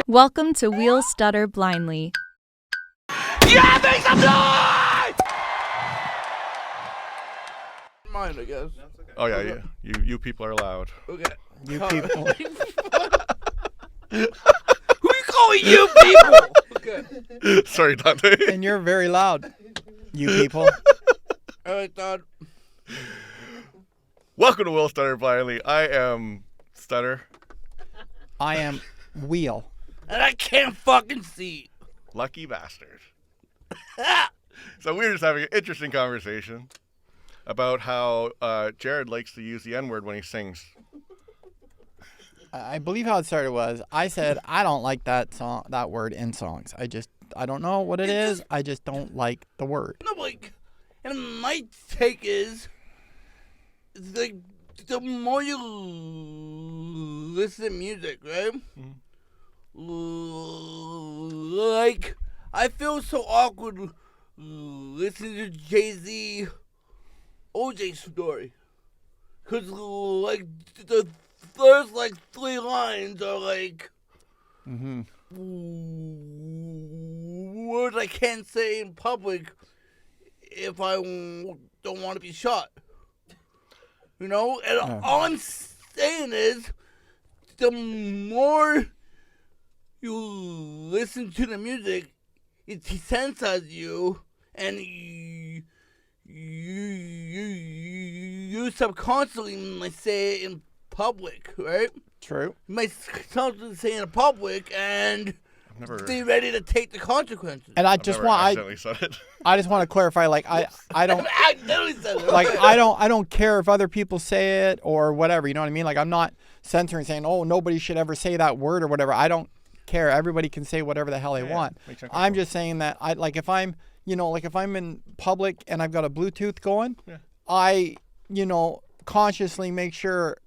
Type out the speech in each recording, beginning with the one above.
Welcome to Wheel Stutter Blindly. Yeah, make some noise! Mine, I guess. Oh yeah, yeah. You people are loud. Okay. You people. Who you calling you people? Okay. Sorry, Dante. And you're very loud. You people. All right, Todd. Welcome to Wheel Stutter Blindly. I am Stutter. I am Wheel. And I can't fucking see. Lucky bastard. So we're just having an interesting conversation about how Jared likes to use the N-word when he sings. I believe how it started was I said I don't like that word in songs. I don't know what it is. I just don't like the word. No, like, and my take is, like, the more you listen to music, right? Mm-hmm. Like, I feel so awkward listening to Jay-Z OJ story. Because, like, the first, like, 3 lines are, like, words I can't say in public if I don't want to be shot. You know? And all I'm saying is, the more you listen to the music, it desensitizes you, and you subconsciously might say it in public, right? True. You might subconsciously say it in public, and be ready to take the consequences. And I I just want to clarify, like I don't I accidentally said it. like I don't care if other people say it or whatever. You know what I mean? Like I'm not censoring, saying, oh, nobody should ever say that word or whatever. I don't care. Everybody can say whatever the hell they want. I'm just saying that if I'm in public and I've got a Bluetooth going, I consciously make sure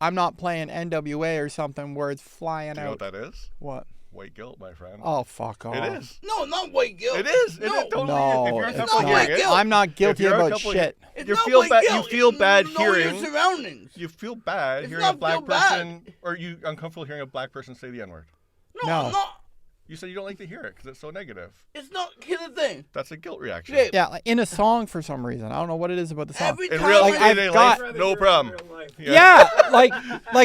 I'm not playing NWA or something where it's flying out. Do you know what that is? What? White guilt, my friend. Oh, fuck off. It is. No, not white guilt. It is. No, If it's not white guilt. I'm not guilty about shit. It's You not feel white bad. guilt. You feel bad Know your hearing. surroundings. You feel bad It's hearing a not black feel bad. person, or you uncomfortable hearing a black person say the N-word. No. I'm not. You said you don't like to hear it because it's so negative. It's not. Here's the thing. That's a guilt reaction. Jay, Yeah, like in a song for some reason. I don't know what it is about the song. every In time real Like, I've everyday got- life, no problem. Yeah, like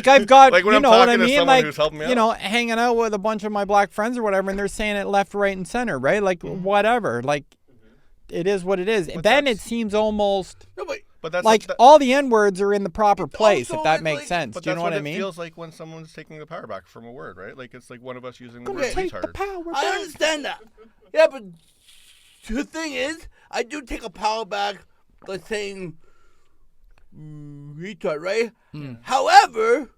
I've got, Like when you I'm know what I talking to mean? someone Like, who's helping me out. hanging out with a bunch of my black friends or whatever, and they're saying it left, right, and center, right? Like, whatever. Like, it is what it is. But Then that's- it seems almost No, But that's like all the N-words are in the proper place, also if that is makes like- sense. But Do you that's know what I it mean? feels like when someone's taking the power back from a word, right? Like it's like one of us using the word Okay. Take the retard. power I back. understand that. Yeah, but the thing is, I do take a power back by saying retard, right? However,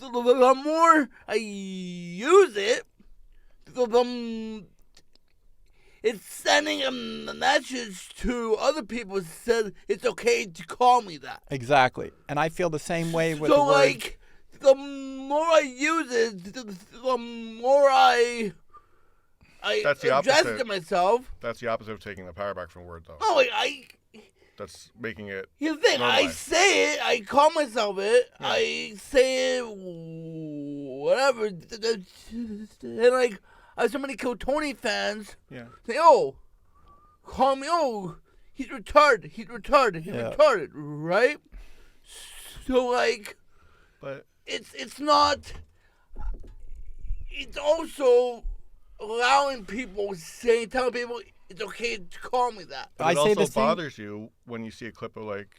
the more I use it, it's sending a message to other people that says it's okay to call me that. Exactly. And I feel the same way with So, the word. like, the more I use it, the more I That's the address opposite. to myself. That's the opposite of taking the power back from a word, though. No, like, That's making it. here's the thing. I Normalized. say it. I call myself it. Yeah. I say it. Whatever. And like, I have so many Kill Tony fans Yeah. say, "Oh, call me. Oh, he's retarded. He's retarded. He's Yeah. retarded." Right. So like, But it's not. It's also allowing people telling people it's okay to call me that. But I it say also the same- bothers you when you see a clip of like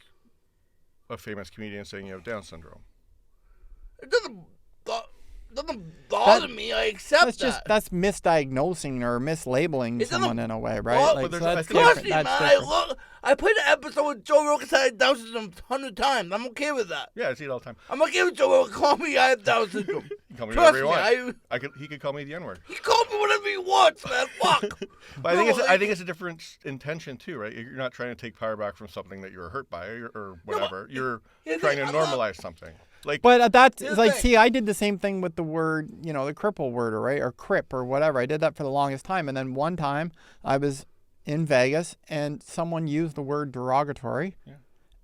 a famous comedian saying you have Down syndrome. It doesn't bother me. I accept That's misdiagnosing or mislabeling It doesn't someone in a way, right? bother- Like, But so there's- I that's think Trust different. me, man. That's different. I played an episode with Joe Rogan said Down syndrome 100 times. I'm okay with that. Yeah, I see it all the time. I'm okay with Joe Rogan calling me I have Down syndrome. You can call me Trust whatever you me, want. He could call me the N-word. he called me whatever he wants, man. Fuck. But I No, think it's a different intention too, right? You're not trying to take power back from something that you were hurt by or whatever. You're here's trying the to thing, I'm not- normalize something. Like, But that's Here's like, the thing. see, I did the same thing with the word, the cripple word, right? Or crip or whatever. I did that for the longest time. And then one time I was in Vegas and someone used the word derogatory. Yeah.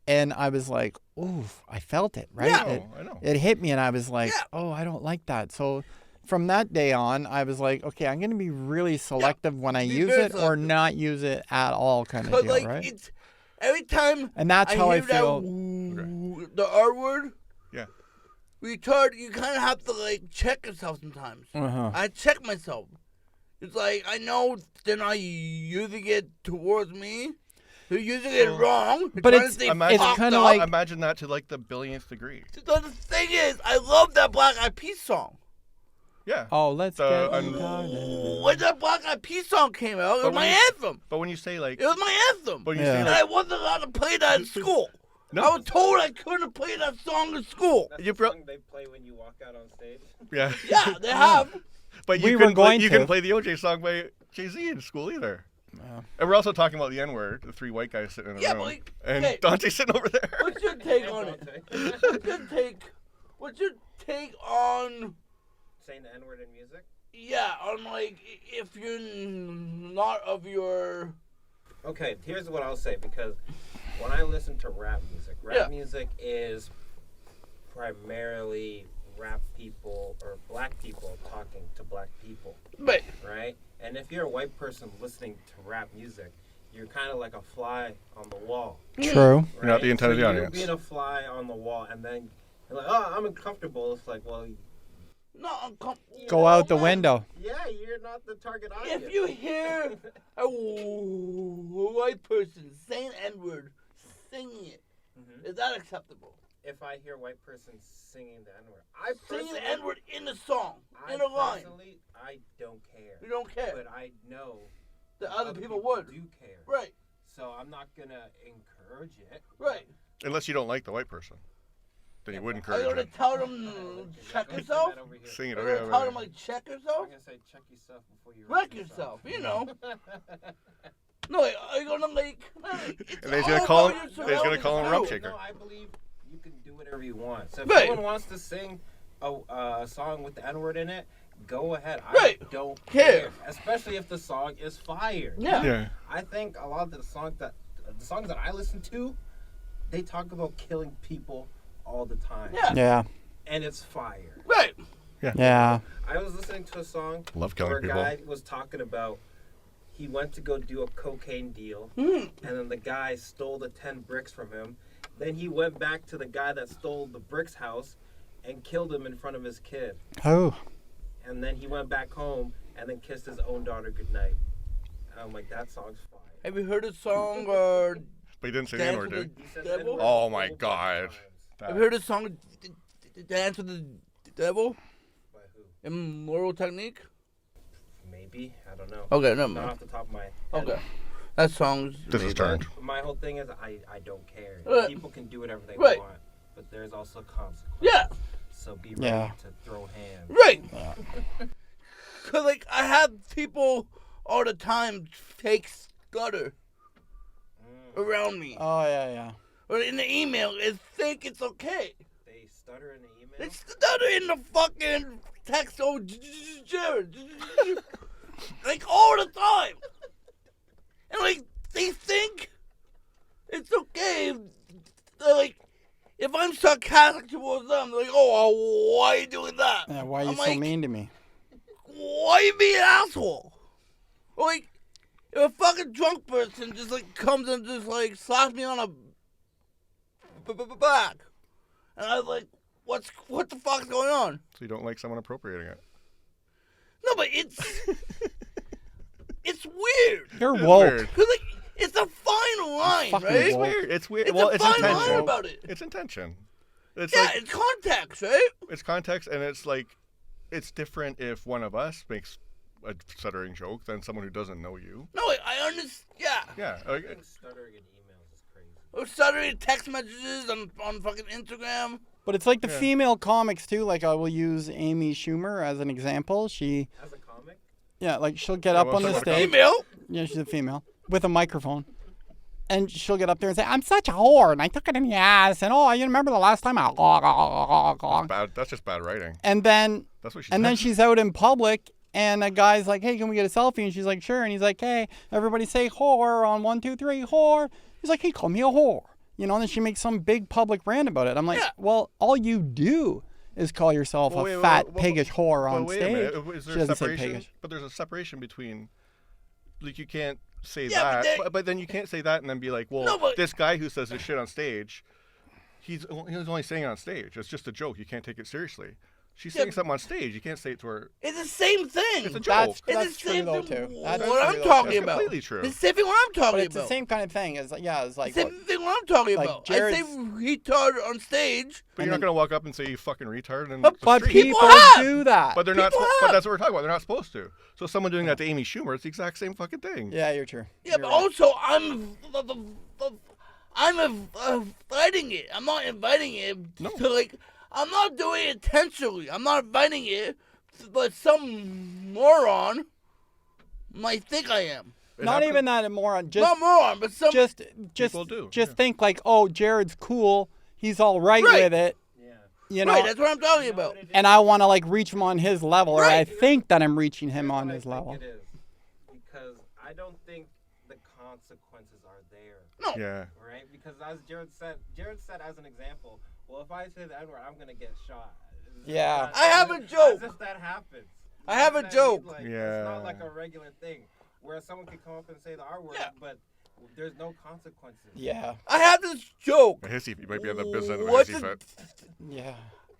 And I was like, ooh, I felt it, right? Yeah. It, I know. it hit me and I was like, Yeah. oh, I don't like that. So from that day on, I was like, okay, I'm going to be really selective when I use it or not use it at all kind of deal, like, right? It's, every time and that's how I hear feel. The R word. Yeah. Retard, you kind of have to, like, check yourself sometimes. I check myself. It's like, I know they're not using it towards me. They're using it wrong. But it's kind of like... Imagine that to, like, the billionth degree. So the thing is, I love that Black Eyed Peas song. Yeah. Oh, let's get when that Black Eyed Peas song came out, it was my anthem. But when you say, like... It was my anthem. But when you say, like... I wasn't allowed to play that in school. No. I was told I couldn't play that song in school. That's the song they play when you walk out on stage. Yeah. Yeah, they have. But you couldn't play the OJ song by Jay-Z in school either. Yeah. And we're also talking about the N-word, the three white guys sitting in a room. And Dante's sitting over there. What's your take on it? What's your take on... saying the N-word in music? Yeah, on, like, if you're not of your... Okay, here's what I'll say, because when I listen to rap music is primarily rap people or black people talking to black people. Right? And if you're a white person listening to rap music, you're kind of like a fly on the wall. True. Right? You're not the intended audience. You're being a fly on the wall, and then you're like, oh, I'm uncomfortable. It's like, well... Not uncomfortable. Go out the window. Yeah, you're not the target audience. If you hear a white person saying N-word, singing it, is that acceptable? If I hear a white person singing the N-word, singing the N-word in the song, in a line. Personally, I don't care. You don't care. But I know that other people would. Do care. Right. So I'm not gonna encourage it. Right. Unless you don't like the white person. Then you would encourage it. Are you going to tell them, check yourself? Sing it over here. Are you going to tell them, like, check yourself? I'm going to say, check yourself before you wreck yourself. You know. No, are you going to, like... And he's going to call him rump shaker. No, I believe you can do whatever you want. So if someone wants to sing a song with the N-word in it, go ahead. I don't care. Especially if the song is fire. Yeah. I think a lot of the songs that I listen to, they talk about killing people all the time. Yeah. And it's fire. Right. Yeah. I was listening to a song Love killing where a people. guy was talking about he went to go do a cocaine deal, and then the guy stole the 10 bricks from him. Then he went back to the guy that stole the bricks house and killed him in front of his kid. Oh. And then he went back home and then kissed his own daughter goodnight. I'm like, that song's fire. Have you heard a song But he didn't say the N-word, dude. Devil? Oh my God. Have you heard a song Dance with the Devil? By who? Immoral Technique? Maybe. I don't know. Okay, never Not mind. off the top of my head. Okay. That song's... This is turned. My whole thing is I don't care. People can do whatever they Right. want, but there's also consequences. Yeah. So be ready to throw hands. Right. Because, like, I have people all the time fake stutter around me. Oh, yeah. Or in the email, they think it's okay. They stutter in the email? They stutter in the fucking text. Oh, Jared. Like, all the time. And, like, they think it's okay. They're like, if I'm sarcastic towards them, they're like, oh, why are you doing that? Yeah, why are you I'm so like, mean to me? Why are you being an asshole? Like, if a fucking drunk person just, like, comes and just, like, slaps me on a back, and I was like, what the fuck's going on? So you don't like someone appropriating it? No, but it's weird. You're woke. Cause, like, it's a fine line, right? It's weird. It's weird. It's well, a it's fine intention. line about it. It's intention. It's yeah, like, it's context, right? It's context, and it's like, it's different if one of us makes a stuttering joke than someone who doesn't know you. No, I understand. Yeah. Yeah. I think stuttering in emails is crazy. Or stuttering text messages on fucking Instagram. But it's like the female comics too. Like I will use Amy Schumer as an example. She as a comic. Yeah, like she'll get up on the stage. Female. Yeah, she's a female with a microphone, and she'll get up there and say, "I'm such a whore, and I took it in the ass, and oh, you remember the last time I." Bad. That's just bad writing. And then that's what she. And then she's out in public, and a guy's like, "Hey, can we get a selfie?" And she's like, "Sure." And he's like, "Hey, everybody say whore on 1, 2, 3, whore." He's like, "Hey, call me a whore." You know, and then she makes some big public rant about it. I'm like, well, all you do is call yourself Well, a wait, fat, well, piggish whore on wait a stage. minute. Is She there a doesn't say separation? piggish. But there's a separation between, like, you can't say Yeah, that, but but then you can't say that and then be like, well, No, but- this guy who says this shit on stage, he's only saying it on stage. It's just a joke. You can't take it seriously. She's saying something on stage. You can't say it to her. It's the same thing. It's a joke. That's It's the true same though thing too. what That's I'm true, though, talking too. about. completely true. It's the same thing what I'm talking But it's about. the same kind of thing. It's like it's like Same thing what I'm talking like about. I Jared's- say retard on stage. But you're not going to walk up and say you fucking retard in But the but street. people have. do that. But they're not. people But have. that's what we're talking about. They're not supposed to. So someone doing that to Amy Schumer, it's the exact same fucking thing. Yeah, you're true. Yeah, but also I'm inviting it. I'm not inviting it No. to like. I'm not doing it intentionally. I'm not inviting it, but some moron might think I am. Not even that a moron. Just Not moron, but some. just People do, just yeah. think like, oh, Jared's cool. He's all right Right. with it. Yeah. You know. right, that's what I'm talking about. And I want to like reach him on his level, or I Right. think that I'm reaching him Here's on what his I think level. It is because I don't think the consequences are there, No. Yeah. right? Because as Jared said as an example, well, if I say the N-word, I'm gonna get shot. Yeah. I have a joke. As if that happens. I have a You know what I mean? joke. Like, Yeah. It's not like a regular thing where someone can come up and say the R word, Yeah. but there's no consequences. Yeah. I have this joke. A hissy. You might be on the business of a What's hissy the- fit. Yeah.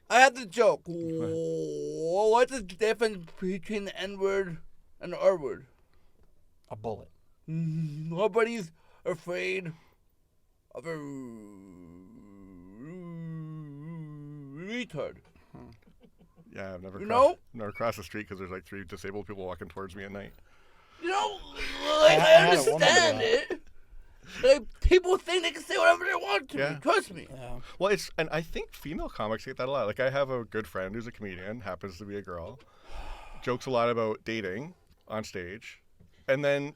I have the joke. What's the difference between the N word and the R word? A bullet. Nobody's afraid of a retard. Yeah, I've never. You crossed, know? never crossed the street because there's like 3 disabled people walking towards me at night. You know, like, I I had a woman do understand that. it. Like, people think they can say whatever they want to Yeah. me. Trust me. Yeah. Well, and I think female comics get that a lot. Like I have a good friend who's a comedian, happens to be a girl, jokes a lot about dating on stage, and then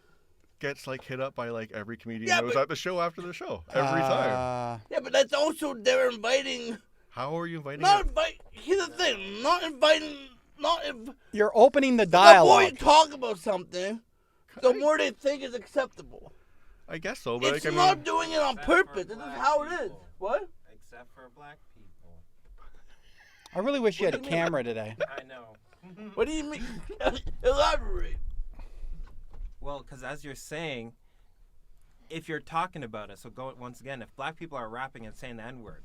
gets like hit up by like every comedian Yeah, that was but- at the show after the show every time. Yeah, but that's also they're inviting. How are you inviting? Not it? invite. Here's the thing. Not inviting. Not if. You're opening the The more you dialogue. talk about something, the more they think is acceptable. I guess so, but It's like, I not mean, doing it on Except for purpose. This is black how it is. people. What? Except for black people. I really wish you had a What do you mean? camera today. I know. What do you mean? Elaborate. Well, because as you're saying, if you're talking about it, so go once again, if black people are rapping and saying the N-word,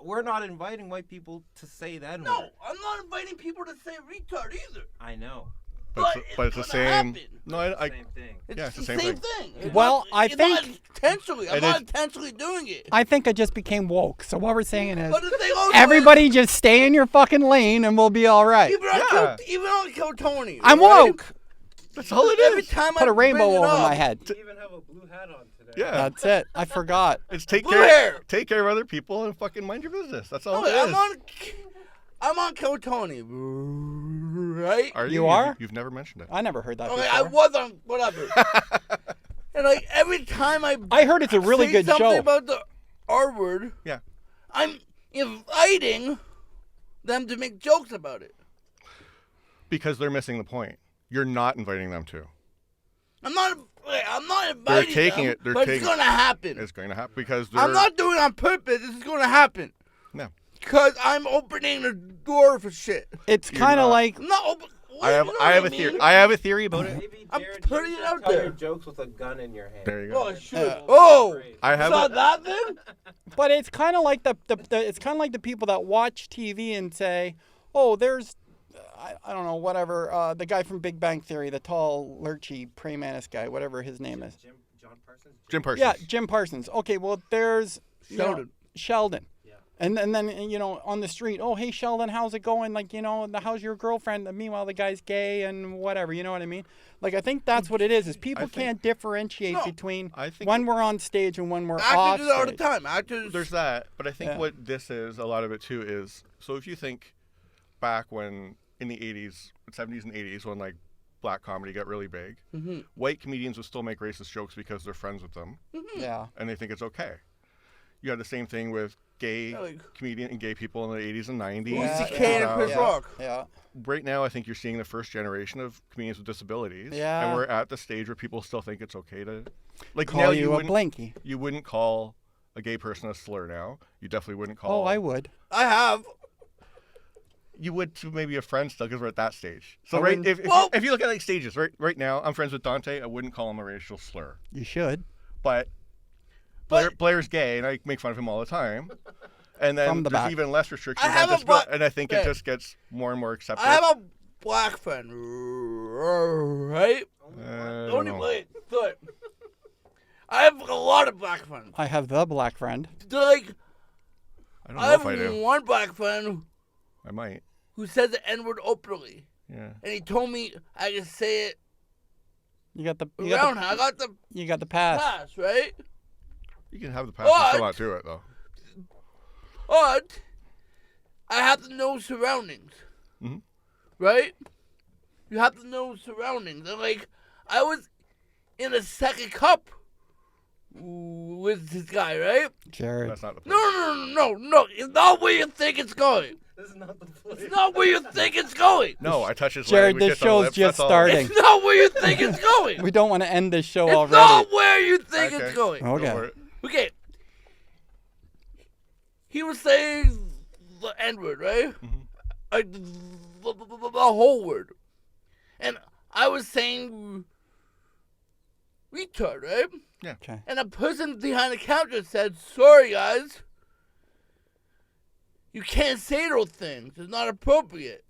we're not inviting white people to say the N-word. No, I'm not inviting people to say retard either. I know. but it's the gonna same. happen. No, I Same thing. It's Yeah, it's the the same same thing. thing. It's Well, not, I it's not think- intentionally. I'm It not is- intentionally doing it. I think I just became woke. So what we're saying is, But the thing also everybody just stay in your fucking lane and we'll be all right. is, Yeah. even on Kill Tony. I'm right? woke. that's all it Every is. time Put I a rainbow bring it over up, my head. You even have a blue hat on today. Yeah, That's it. I forgot. it's take Blue care, hair. take care of other people and fucking mind your business. That's all No, it is. I'm on Kill Tony, right? Are You are? You've never mentioned it. I never heard that Okay, I before. was on whatever. And like every time I heard it's a really say good something show. about the R word, Yeah. I'm inviting them to make jokes about it. Because they're missing the point. You're not inviting them to. I'm not inviting taking them, it- they're but taking- it's gonna happen. It's going to happen because they're. I'm not doing it on purpose. This is gonna happen. No. Because I'm opening the door for shit. It's You're kind of not. like I'm not open. I have. you know I have a what mean? theory. I have a theory about it. Maybe I'm Jared, putting you it should out tell there. your jokes with a gun in your hand. There you Oh, go. I should. Oh, I have. saw A, that then? but it's kind of like the it's kind of like the people that watch TV and say, "Oh, there's I don't know, whatever, the guy from Big Bang Theory, the tall, lurchy, praying mantis guy, whatever his name is." John Parsons? Jim Parsons. Yeah, Jim Parsons. Okay, well, there's you know, Sheldon. Sheldon. Yeah. And then, you know, on the street, oh, hey, Sheldon, how's it going? Like, you know, how's your girlfriend? And meanwhile, the guy's gay and whatever, you know what I mean? Like, I think that's what it is people think- can't differentiate No, between I think- when we're on stage and when we're off Actors do it all the stage. time. Actors. There's that, but I think Yeah. what this is, a lot of it too, is so if you think back when in the 80s, 70s and 80s, when like black comedy got really big, white comedians would still make racist jokes because they're friends with them Yeah. and they think it's okay. You had the same thing with gay Yeah, like- comedian and gay people in the 80s and 90s. Yeah, Lucy Kane and Chris yeah. Rock. Yeah. Right now, I think you're seeing the first generation of comedians with disabilities. Yeah. And we're at the stage where people still think it's okay to, like, now Call you you a wouldn't, blankie. you wouldn't call a gay person a slur now. You definitely wouldn't call. Oh, I would. I have. you would to maybe a friend still because we're at that stage. So I right, wouldn't- if you look at like stages, right now I'm friends with Dante. I wouldn't call him a racial slur, You should. but But- Blair's gay, and I make fun of him all the time. And then From the there's back. even less restrictions I have on a disability, black- and I think yeah. it just gets more and more accepted. I have a black friend, right? I don't Only know. wait, look. I have a lot of black friends. I have the black friend. They're like, I don't I know have if I do. one black friend I might. who says the N-word openly, Yeah. and he told me I can say it You got the around her. I got the you got the pass. pass, right? You can have the pass and still What? not do it though. But I have to know surroundings, Mhm. right? You have to know surroundings. And like, I was in a second cup with this guy, right? Jared. That's not the place. No. It's not where you think it's going. This is not the place. It's not where you think it's going. No, I touch his Jared, leg. we this kiss on the show's lips, just that's all. starting. It's not where you think it's going. We don't want to end this show It's already. not where you think Okay. it's going. Go for Okay. it. Okay. He was saying the N-word, right? Like the whole word. And I was saying retard, right? Okay. And a person behind the counter said, "Sorry, guys. You can't say those things. It's not appropriate."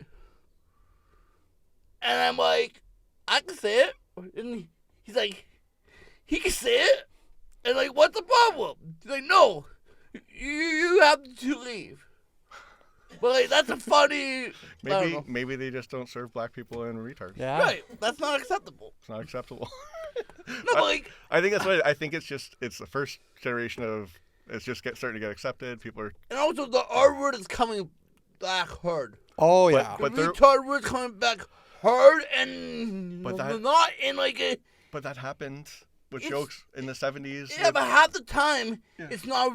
And I'm like, "I can say it." And he's like, "He can say it." And like, "What's the problem?" He's like, "No, you have to leave." But like, that's a funny. I don't know. Maybe they just don't serve black people in retards. Yeah. Right. That's not acceptable. It's not acceptable. No, but like, I think that's what I think. It's the first generation of it's just starting to get accepted. People are and also the R word is coming back hard. Oh But- yeah. but The they're- retard word's coming back hard and But that- not in like a. but that happened with It's- jokes in the 70s. Yeah, but half the time Yeah. it's not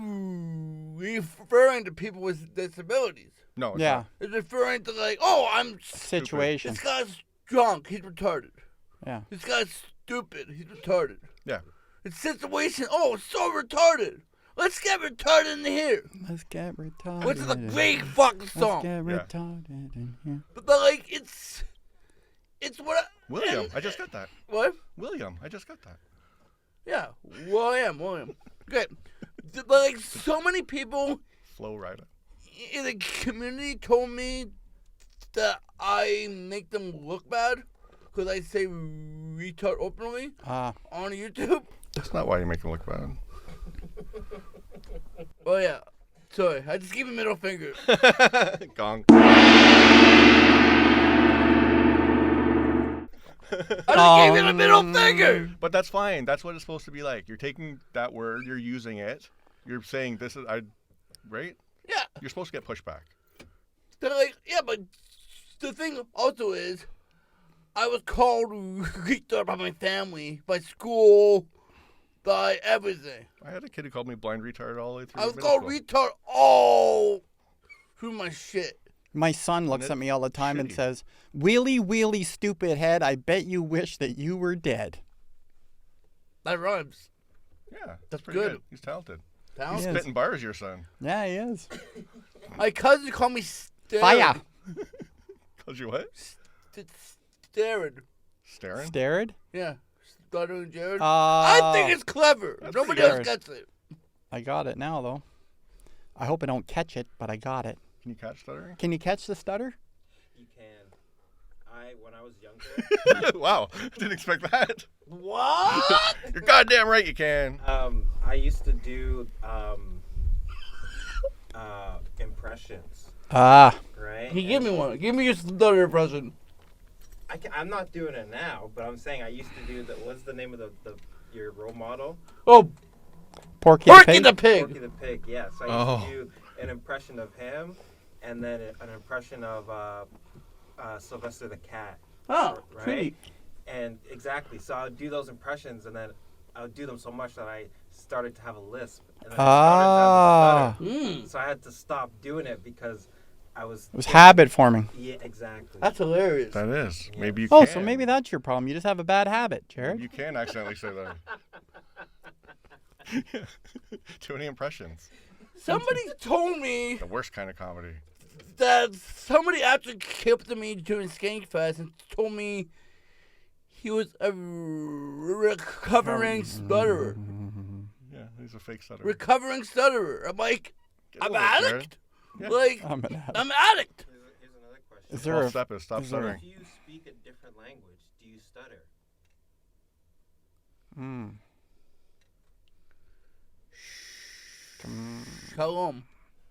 referring to people with disabilities. no, it's Yeah. not. It's referring to like, oh, Situation. this guy's drunk, he's retarded. Yeah. This guy's stupid, he's retarded. Yeah. It's situation. Oh, it's so retarded. Let's get retarded in here. Let's get retarded. Which is a great fucking Let's song. get Yeah. retarded in here. But like, it's what. William, and- I just got that. What? William, I just got that. Yeah, William. Good. But like, so many people Flow rider. in the community told me that I make them look bad because I say retard openly Ah. on YouTube. That's not why you make him look bad. Oh yeah, sorry, I just gave a middle finger. Gong. I just gave it a middle finger. But that's fine. That's what it's supposed to be like. You're taking that word, you're using it. You're saying this is right? Yeah, You're supposed to get pushback. they're like, yeah, but the thing also is, I was called retard by my family, by school, by everything. I had a kid who called me blind retard all the way through I was middle called school. retard all through my shit. My son looks it at me all the time and shitty. says, "Wheelie, wheelie, stupid head. I bet you wish that you were dead." That rhymes. Yeah, That's pretty good. He's talented. Down. He's Yes. spitting bars, your son. Yeah, he is. My cousin called me Fire. Calls you what? Stared. Staring? Stared. Yeah. Stuttering Jared. Uh, I think it's clever. That's Nobody pretty else good. gets it. I got it now, though. I hope I don't catch it, but I got it. Can you catch stuttering? Can you catch the stutter? You can. When I was younger, Wow, didn't expect that. What? You're goddamn right you can. I used to do impressions, Ah. right? He give me one. Give me your stutter impression. I'm not doing it now, but I'm saying I used to do what's the name of your role model? Oh, Porky the Porky Pig? the Pig. Porky the Pig, yeah. So I used to do an impression of him, and then an impression of Sylvester the Cat. Oh, right? sweet. And exactly, so I would do those impressions, and then I would do them so much that I started to have a lisp. And then I started to have a stutter. Mm, So I had to stop doing it because I was. It was habit forming. Yeah, exactly. that's hilarious. That is. Maybe you Oh, can. so maybe that's your problem. You just have a bad habit, Jared. You can accidentally say that. Too many impressions. Somebody told me The worst kind of comedy. that somebody actually came up to me during Skankfest and told me he was a recovering stutterer. Yeah, he's a fake stutterer. Recovering stutterer. I'm like, I'm an addict. Yeah. Like, I'm an addict. I'm an addict. Here's another question. Is there a, Step is stop is there a- stuttering. If you speak a different language, do you stutter? Shalom.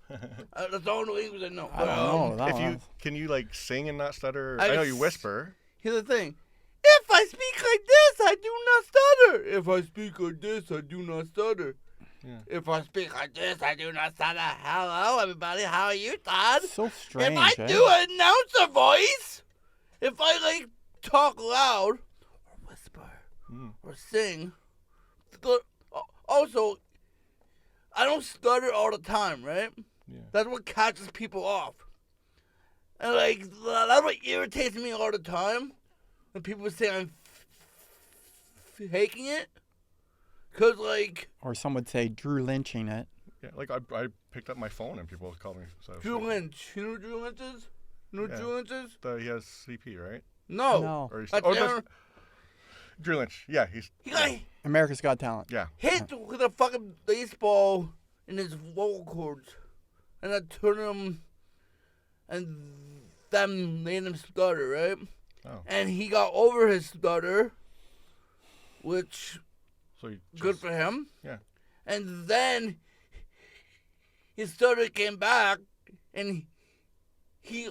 That's all the language I know. I don't know. That If you was- can you like sing and not stutter? I I know you s- whisper. Here's the thing. If I speak like this, I do not stutter. If I speak like this, I do not stutter. Yeah. If I speak like this, I do not stutter. Hello, everybody. How are you, Todd? so strange. If I eh? do an announcer voice, if I like talk loud or whisper or sing, also, I don't stutter all the time, right? Yeah. That's what catches people off. And like, that's what irritates me all the time. When people say I'm faking it. Cause like, Or some would say Drew lynching it. Yeah, like I picked up my phone and people call me. So Drew Lynch. You know who Drew Lynch is? You know who Yeah. Drew Lynch is? He has CP, right? No. No. Or he's, That's oh, no, Aaron- Drew Lynch. Yeah, he's He got America's Got Talent. yeah. hit with a fucking baseball in his vocal cords. And that turned him, and that made him stutter, right? Oh, And he got over his stutter, which, so you good just- for him. Yeah. And then his stutter came back, and he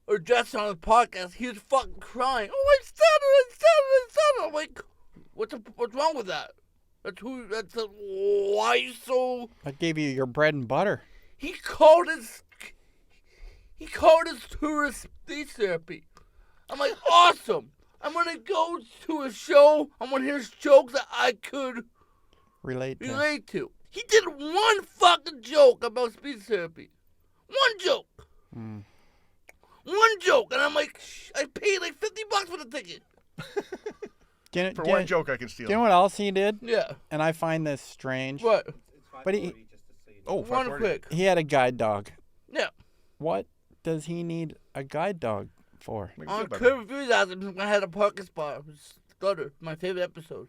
addressed on the podcast. He was fucking crying. Oh, I stutter. I'm like, what's wrong with that? Why you so? That gave you your bread and butter. He called his tourist speech therapy. I'm like, awesome. I'm gonna go to a show. I'm gonna hear jokes that I could Relate to. relate to. He did one fucking joke about speech therapy. One joke. One joke. And I'm like, I paid like $50 for the ticket. For one joke, I can steal. Do you know what else he did? Yeah. And I find this strange. What? It's But 540, just to say. Oh, One 540. quick. He had a guide dog. Yeah. What does he need a guide dog for? Make me On feel better. Curve Reviews, I had a parking spot. Stutter, my favorite episode.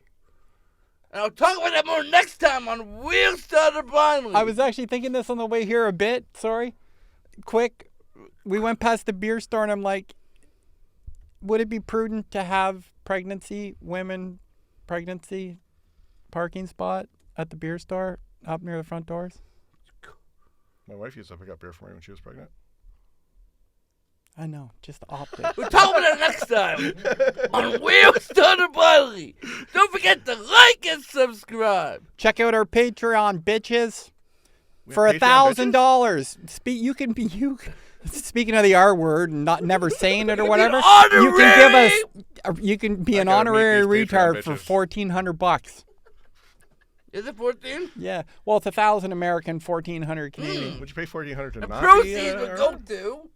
And I'll talk about that more next time on Wheel Stutter Blindly. I was actually thinking this on the way here a bit. Sorry. Quick. We went past the beer store and I'm like, would it be prudent to have women pregnancy parking spot at the beer store up near the front doors? My wife used to pick up beer for me when she was pregnant. I know, just optics. We'll talk about that next time on Wheel Stutter Blindly. Don't forget to like and subscribe. Check out our Patreon, bitches. We For have Patreon $1,000. Speaking of the R word and never saying it or You can be whatever, an you can give us. You can be I an gotta meet honorary these Patreon retard for bitches. $1,400. Is it 14? Yeah. Well, it's 1,000 American, 1,400 Canadian. Would you pay $1,400 to The not proceeds be, would go to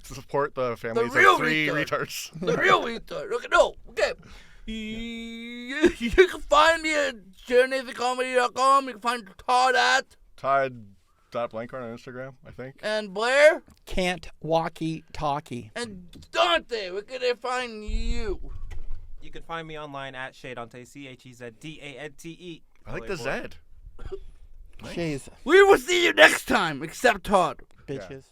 to support the families real of three retard. retards? the real retard. Okay, no, okay. You can find me at JourneyTheComedy.com. You can find Todd at Todd Blenkhorn on Instagram, I think. and Blair Can't walkie-talkie. and Dante. Where can they find you? You can find me online at Dante, CHEZDANTE. I like the Boy. Z. Jeez, We will see you next time, except Todd. bitches.